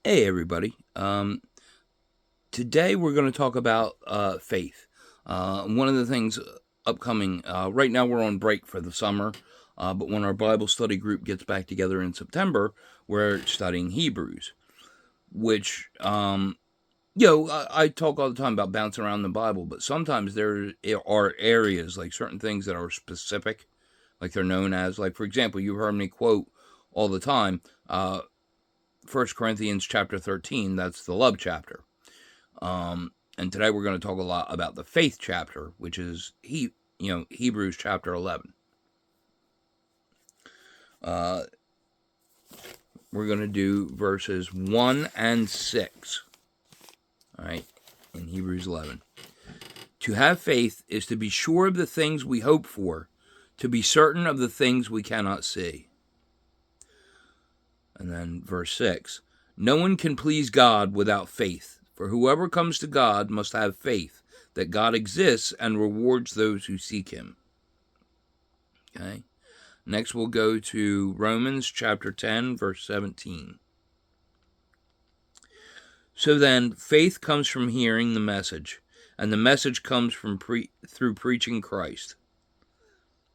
Hey, everybody. Today we're going to talk about faith. One of the things upcoming, right now we're on break for the summer, but when our Bible study group gets back together in September, we're studying Hebrews, which, I talk all the time about bouncing around the Bible, but sometimes there are areas, like certain things that are specific, like they're known as, like, for example, you've heard me quote all the time, 1 Corinthians chapter 13, that's the love chapter. And today we're going to talk a lot about the faith chapter, which is Hebrews chapter 11. Uh, we're going to do verses 1 and 6. All right, in Hebrews 11. To have faith is to be sure of the things we hope for, to be certain of the things we cannot see. And then verse 6. No one can please God without faith, for whoever comes to God must have faith that God exists and rewards those who seek him. Okay. Next we'll go to Romans chapter 10, verse 17. So then, faith comes from hearing the message, and the message comes from through preaching Christ.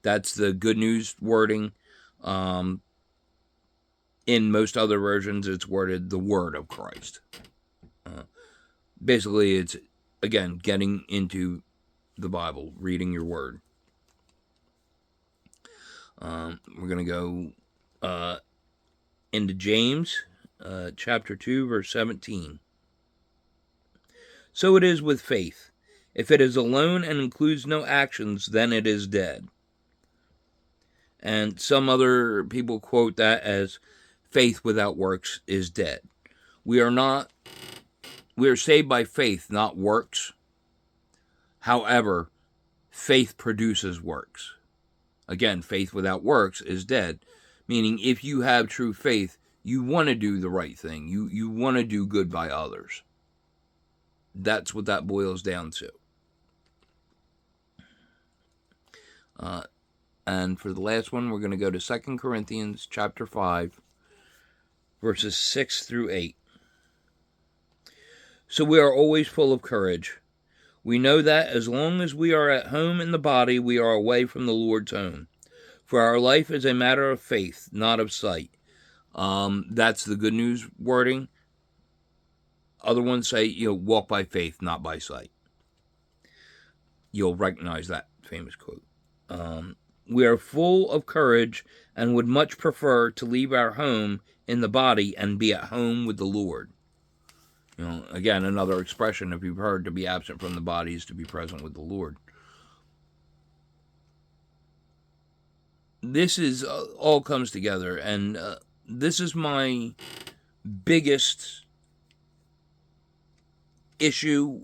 That's the good news wording. In most other versions, it's worded the word of Christ. Basically, it's, again, getting into the Bible, reading your word. We're going to go into James chapter 2, verse 17. So it is with faith. If it is alone and includes no actions, then it is dead. And some other people quote that as faith without works is dead. We are saved by faith, not works. However, faith produces works. Again, faith without works is dead, meaning if you have true faith, you want to do the right thing. You want to do good by others. That's what that boils down to. And for the last one, we're going to go to 2 Corinthians chapter 5, verses 6 through 8. So we are always full of courage. We know that as long as we are at home in the body, we are away from the Lord's home. For our life is a matter of faith, not of sight. That's the good news wording. Other ones say, walk by faith, not by sight. You'll recognize that famous quote. We are full of courage and would much prefer to leave our home in the body and be at home with the Lord. Again, another expression, if you've heard, to be absent from the body is to be present with the Lord. This is all comes together, and this is my biggest issue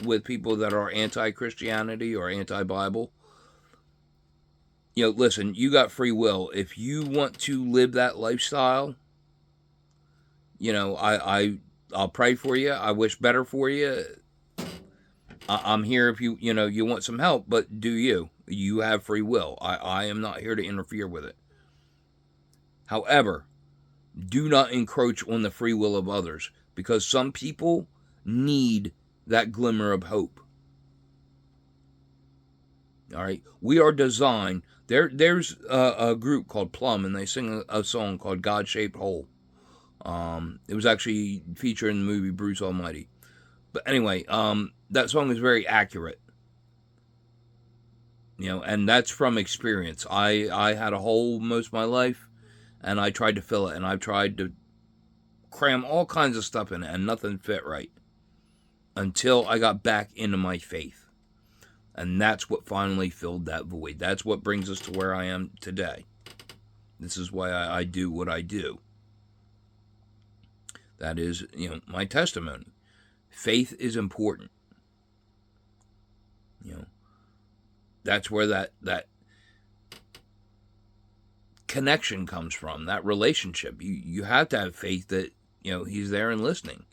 with people that are anti-Christianity or anti-Bible. Listen, you got free will. If you want to live that lifestyle, I'll pray for you. I wish better for you. I'm here if you want some help, but do you? You have free will. I am not here to interfere with it. However, do not encroach on the free will of others, because some people need that glimmer of hope. All right, we are designed. There's a group called Plum, and they sing a song called "God-Shaped Hole." It was actually featured in the movie Bruce Almighty. But anyway, that song is very accurate. And that's from experience. I had a hole most of my life, and I tried to fill it, and I've tried to cram all kinds of stuff in it, and nothing fit right until I got back into my faith. And that's what finally filled that void. That's what brings us to where I am today. This is why I do what I do. That is, my testimony. Faith is important. That's where that connection comes from, that relationship. You have to have faith that, he's there and listening.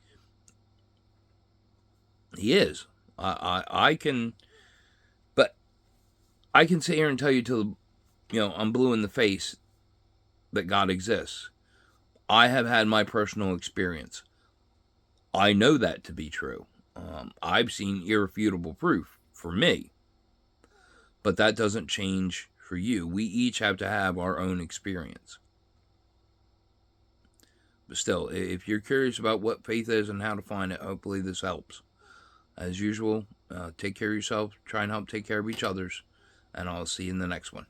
He is. I can, but I can sit here and tell you till, I'm blue in the face that God exists. I have had my personal experience. I know that to be true. I've seen irrefutable proof for me, but that doesn't change for you. We each have to have our own experience. But still, if you're curious about what faith is and how to find it, hopefully this helps. As usual, take care of yourself, try and help take care of each other's, and I'll see you in the next one.